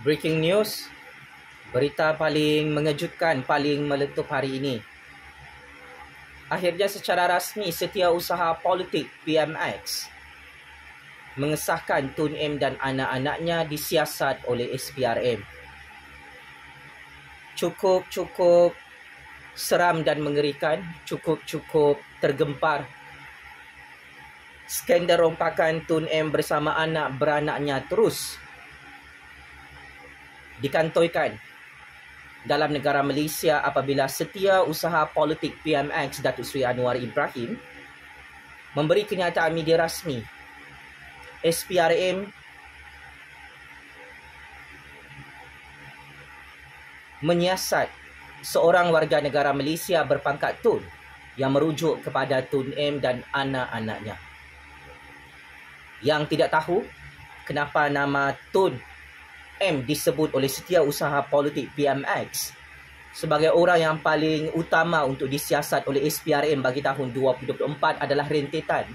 Breaking news, berita paling mengejutkan, paling meletup hari ini. Akhirnya secara rasmi Setiausaha Politik PMX mengesahkan Tun M dan anak-anaknya disiasat oleh SPRM. Cukup seram dan mengerikan, cukup tergempar. Skandal rompakan Tun M bersama anak beranaknya terus dikantoikan dalam negara Malaysia apabila Setiausaha Politik PMX Datuk Seri Anwar Ibrahim memberi kenyataan media rasmi SPRM menyiasat seorang warga negara Malaysia berpangkat Tun yang merujuk kepada Tun M dan anak-anaknya. Yang tidak tahu kenapa nama Tun M disebut oleh Setiausaha Politik PMX sebagai orang yang paling utama untuk disiasat oleh SPRM bagi tahun 2024 adalah rentetan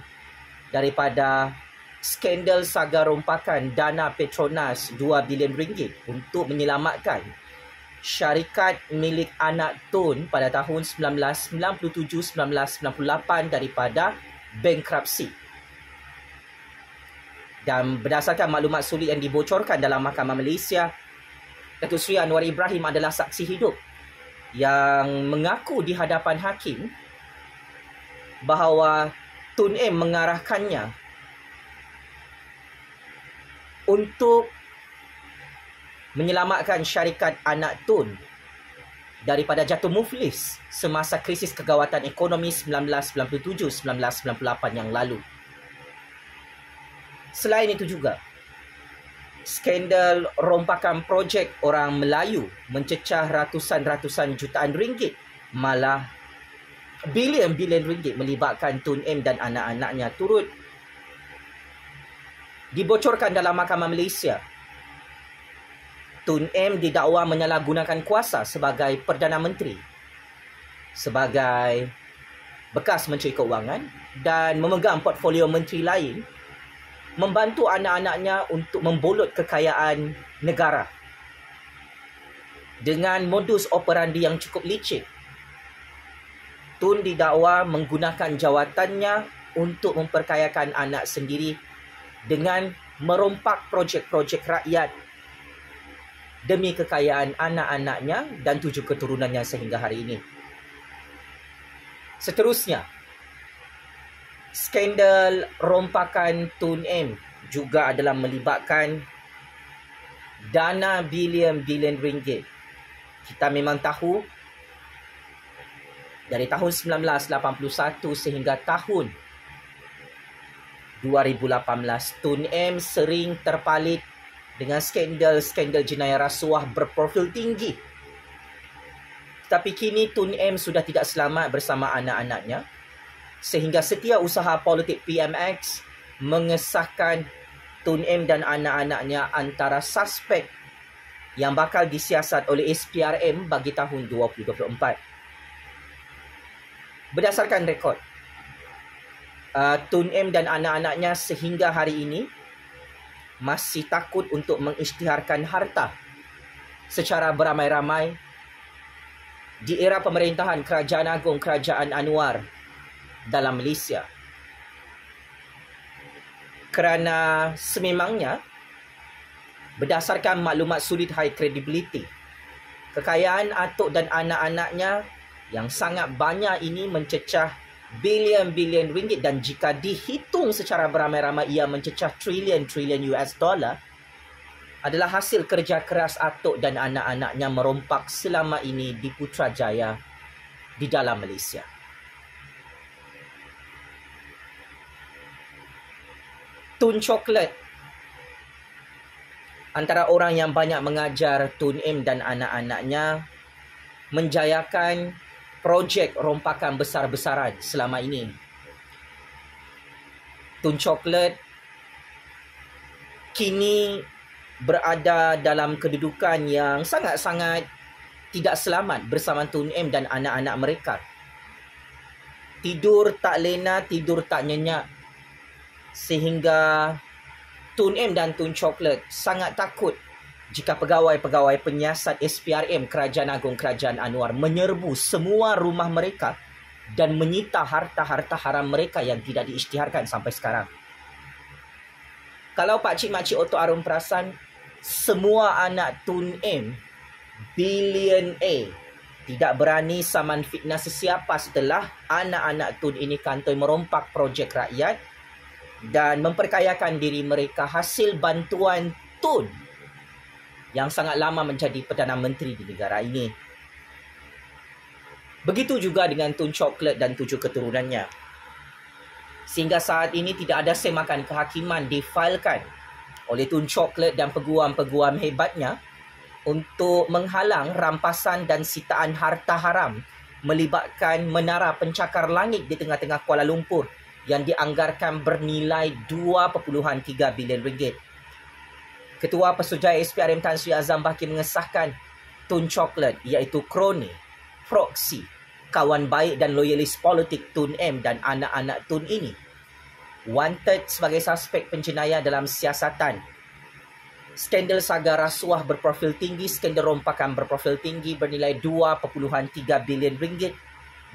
daripada skandal saga rompakan dana Petronas 2 bilion ringgit untuk menyelamatkan syarikat milik anak Tun pada tahun 1997-1998 daripada bankruptcy. Dan berdasarkan maklumat sulit yang dibocorkan dalam Mahkamah Malaysia, Datuk Seri Anwar Ibrahim adalah saksi hidup yang mengaku di hadapan hakim bahawa Tun M mengarahkannya untuk menyelamatkan syarikat anak Tun daripada jatuh muflis semasa krisis kegawatan ekonomi 1997-1998 yang lalu. Selain itu juga, skandal rompakan projek orang Melayu mencecah ratusan jutaan ringgit, malah bilion ringgit melibatkan Tun M dan anak-anaknya turut dibocorkan dalam Mahkamah Malaysia. Tun M didakwa menyalahgunakan kuasa sebagai Perdana Menteri, sebagai bekas Menteri Keuangan dan memegang portfolio menteri lain, membantu anak-anaknya untuk membolot kekayaan negara dengan modus operandi yang cukup licik. Tun didakwa menggunakan jawatannya untuk memperkayakan anak sendiri dengan merompak projek-projek rakyat demi kekayaan anak-anaknya dan 7 keturunannya sehingga hari ini. Seterusnya, skandal rompakan Tun M juga adalah melibatkan dana bilion ringgit. Kita memang tahu dari tahun 1981 sehingga tahun 2018, Tun M sering terpalit dengan skandal jenayah rasuah berprofil tinggi. Tetapi kini Tun M sudah tidak selamat bersama anak-anaknya, sehingga Setiausaha Politik PMX mengesahkan Tun M dan anak-anaknya antara suspek yang bakal disiasat oleh SPRM bagi tahun 2024. Berdasarkan rekod, Tun M dan anak-anaknya sehingga hari ini masih takut untuk mengisytiharkan harta secara beramai-ramai di era pemerintahan Kerajaan Agong Kerajaan Anwar dalam Malaysia. Kerana sememangnya, berdasarkan maklumat sulit high credibility, kekayaan atuk dan anak-anaknya yang sangat banyak ini mencecah bilion ringgit, dan jika dihitung secara beramai-ramai ia mencecah trilion US dollar, adalah hasil kerja keras atuk dan anak-anaknya merompak selama ini di Putrajaya di dalam Malaysia. Tun Chocolate antara orang yang banyak mengajar Tun M dan anak-anaknya menjayakan projek rompakan besar-besaran selama ini. Tun Chocolate kini berada dalam kedudukan yang sangat-sangat tidak selamat bersama Tun M dan anak-anak mereka. Tidur tak lena, tidur tak nyenyak, sehingga Tun M dan Tun Chocolate sangat takut jika pegawai-pegawai penyiasat SPRM Kerajaan Agung Kerajaan Anwar menyerbu semua rumah mereka dan menyita harta-harta haram mereka yang tidak diisytiharkan sampai sekarang. Kalau pakcik makcik Oto Arum perasan, semua anak Tun M billionaire tidak berani saman fitnah sesiapa setelah anak-anak Tun ini kantoi merompak projek rakyat dan memperkayakan diri mereka hasil bantuan Tun yang sangat lama menjadi Perdana Menteri di negara ini. Begitu juga dengan Tun Chocolate dan 7 keturunannya. Sehingga saat ini tidak ada semakan kehakiman difailkan oleh Tun Chocolate dan peguam-peguam hebatnya untuk menghalang rampasan dan sitaan harta haram melibatkan menara pencakar langit di tengah-tengah Kuala Lumpur yang dianggarkan bernilai 2.3 bilion ringgit. Ketua Pesuruhjaya SPRM Tan Sri Azam Baki mengesahkan Tun Chocolate iaitu kroni, proksi, kawan baik dan loyalis politik Tun M dan anak-anak Tun ini wanted sebagai suspek penjenayah dalam siasatan. Skandal saga rasuah berprofil tinggi, skandal rompakan berprofil tinggi bernilai 2.3 bilion ringgit,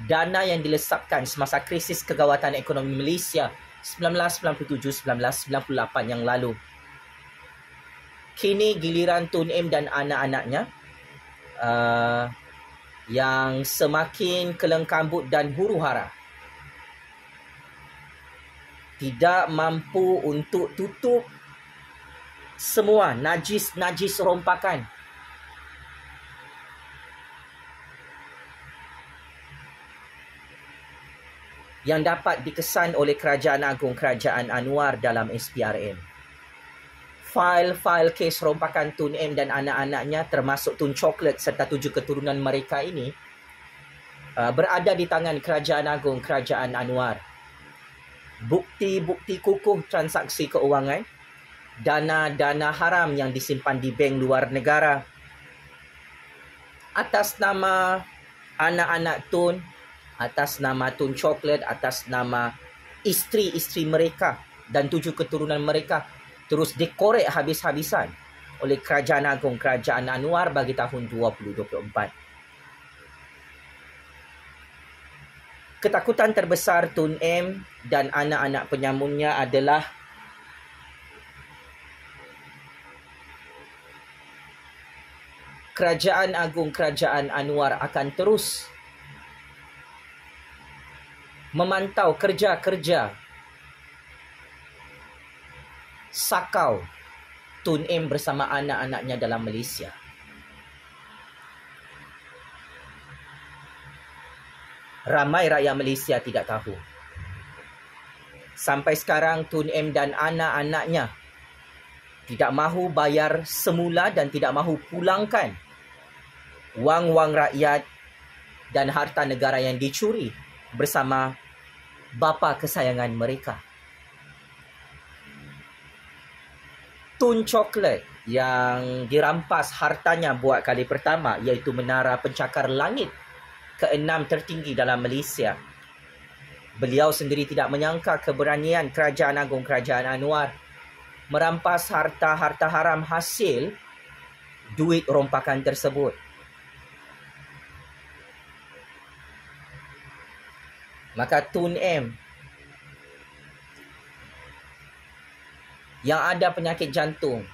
dana yang dilesapkan semasa krisis kegawatan ekonomi Malaysia 1997-1998 yang lalu. Kini giliran Tun M dan anak-anaknya yang semakin kelengkambut dan huru-hara tidak mampu untuk tutup semua najis-najis rompakan yang dapat dikesan oleh Kerajaan Agung Kerajaan Anwar dalam SPRM. Fail-fail kes rompakan Tun M dan anak-anaknya termasuk Tun Chocolate serta 7 keturunan mereka ini berada di tangan Kerajaan Agung Kerajaan Anwar. Bukti-bukti kukuh transaksi keuangan, dana-dana haram yang disimpan di bank luar negara atas nama anak-anak Tun, atas nama Tun Chocolate, atas nama isteri-isteri mereka dan 7 keturunan mereka terus dikorek habis-habisan oleh Kerajaan Agung Kerajaan Anwar bagi tahun 2024. Ketakutan terbesar Tun M dan anak-anak penyamunnya adalah Kerajaan Agung Kerajaan Anwar akan terus memantau kerja-kerja sakau Tun M bersama anak-anaknya dalam Malaysia. Ramai rakyat Malaysia tidak tahu. Sampai sekarang Tun M dan anak-anaknya tidak mahu bayar semula dan tidak mahu pulangkan wang-wang rakyat dan harta negara yang dicuri bersama bapa kesayangan mereka. Tun Chocolate yang dirampas hartanya buat kali pertama iaitu menara pencakar langit ke-6 tertinggi dalam Malaysia. Beliau sendiri tidak menyangka keberanian Kerajaan Agung Kerajaan Anwar merampas harta-harta haram hasil duit rompakan tersebut. Maka Tun M yang ada penyakit jantung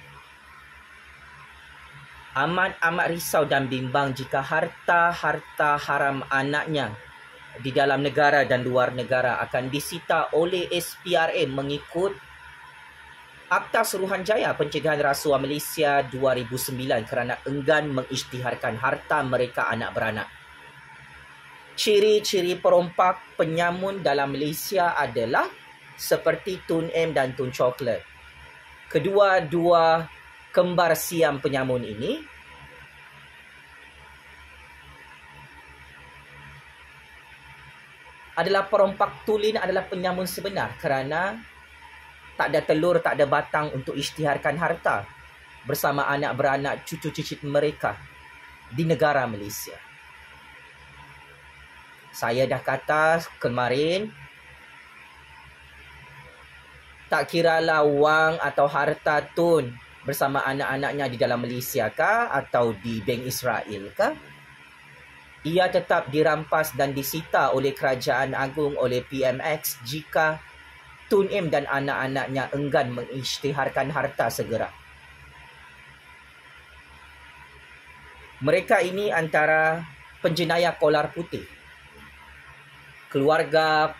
amat risau dan bimbang jika harta-harta haram anaknya di dalam negara dan luar negara akan disita oleh SPRM mengikut Akta Suruhanjaya Pencegahan Rasuah Malaysia 2009 kerana enggan mengisytiharkan harta mereka anak beranak. Ciri-ciri perompak penyamun dalam Malaysia adalah seperti Tun M dan Tun Chocolate. Kedua-dua kembar siam penyamun ini adalah perompak tulen, adalah penyamun sebenar kerana tak ada telur, tak ada batang untuk isytiharkan harta bersama anak beranak cucu cicit mereka di negara Malaysia. Saya dah kata kemarin, tak kiralah wang atau harta Tun bersama anak-anaknya di dalam Malaysia kah atau di Bank Israel kah, ia tetap dirampas dan disita oleh Kerajaan Agung, oleh PMX jika Tun M dan anak-anaknya enggan mengisytiharkan harta segera. Mereka ini antara penjenayah kolar putih, keluarga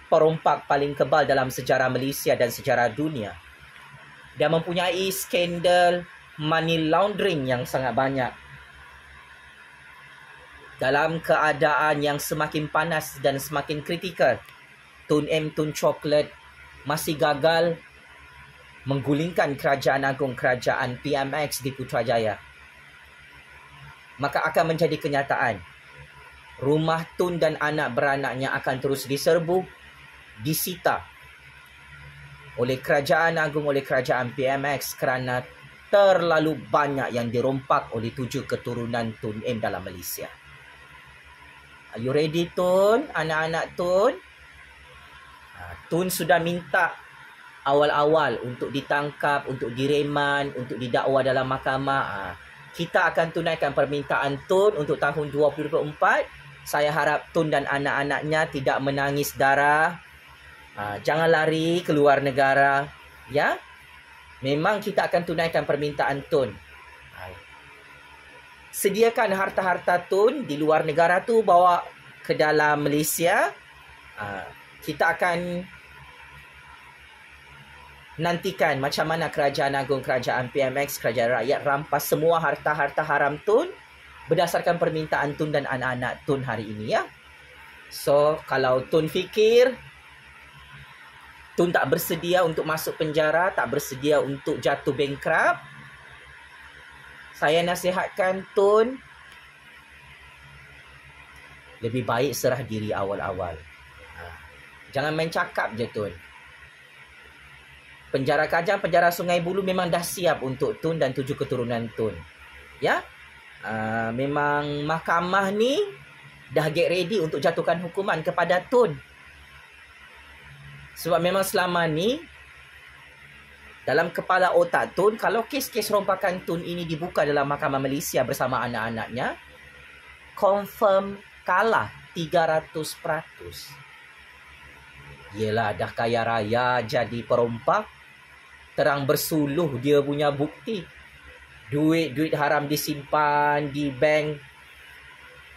perompak paling kebal dalam sejarah Malaysia dan sejarah dunia, dan mempunyai skandal money laundering yang sangat banyak. Dalam keadaan yang semakin panas dan semakin kritikal, Tun M, Tun Chocolate masih gagal menggulingkan Kerajaan Agung, Kerajaan PMX di Putrajaya. Maka akan menjadi kenyataan, rumah Tun dan anak beranaknya akan terus diserbu, disita oleh Kerajaan Agung, oleh Kerajaan PMX kerana terlalu banyak yang dirompak oleh 7 keturunan Tun M dalam Malaysia. Are you ready, Tun? Anak-anak Tun? Tun sudah minta awal-awal untuk ditangkap, untuk direman, untuk didakwa dalam mahkamah. Kita akan tunaikan permintaan Tun untuk tahun 2024. Saya harap Tun dan anak-anaknya tidak menangis darah. Jangan lari ke luar negara. Ya? Memang kita akan tunaikan permintaan Tun. Sediakan harta-harta Tun di luar negara tu, bawa ke dalam Malaysia. Kita akan nantikan macam mana Kerajaan Agung, Kerajaan PMX, Kerajaan Rakyat rampas semua harta-harta haram Tun berdasarkan permintaan Tun dan anak-anak Tun hari ini, ya. So, kalau Tun fikir Tun tak bersedia untuk masuk penjara, tak bersedia untuk jatuh bankrupt, saya nasihatkan Tun lebih baik serah diri awal-awal. Jangan main cakap je, Tun. Penjara Kajang, penjara Sungai Buloh memang dah siap untuk Tun dan 7 keturunan Tun. Ya? Memang mahkamah ni dah get ready untuk jatuhkan hukuman kepada Tun. Sebab memang selama ni dalam kepala otak Tun, kalau kes-kes rompakan Tun ini dibuka dalam Mahkamah Malaysia bersama anak-anaknya, confirm kalah 300%. Yelah, dah kaya raya jadi perompak, terang bersuluh dia punya bukti. Duit haram disimpan di bank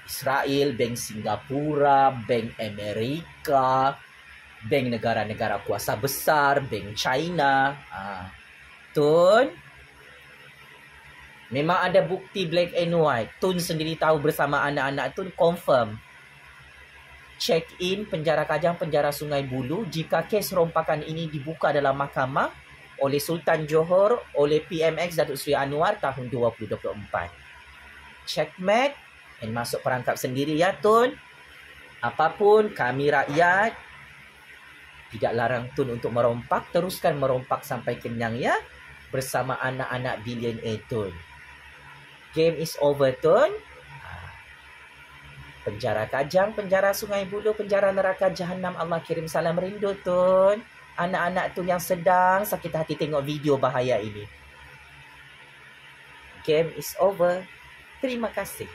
Israel, bank Singapura, bank Amerika, bank negara-negara kuasa besar, bank China. Tun, memang ada bukti black and white. Tun sendiri tahu bersama anak-anak Tun, confirm. Check in penjara Kajang, penjara Sungai Buloh jika kes rompakan ini dibuka dalam mahkamah oleh Sultan Johor, oleh PMX Datuk Seri Anwar tahun 2024. Checkmate dan masuk perangkap sendiri, ya Tun. Apapun, kami rakyat tidak larang Tun untuk merompak. Teruskan merompak sampai kenyang, ya, bersama anak-anak billionaire Tun. Game is over, Tun. Penjara Kajang, penjara Sungai Buloh, penjara neraka Jahanam. Allah kirim salam rindu, Tun. Anak-anak Tun yang sedang sakit hati tengok video bahaya ini. Game is over. Terima kasih.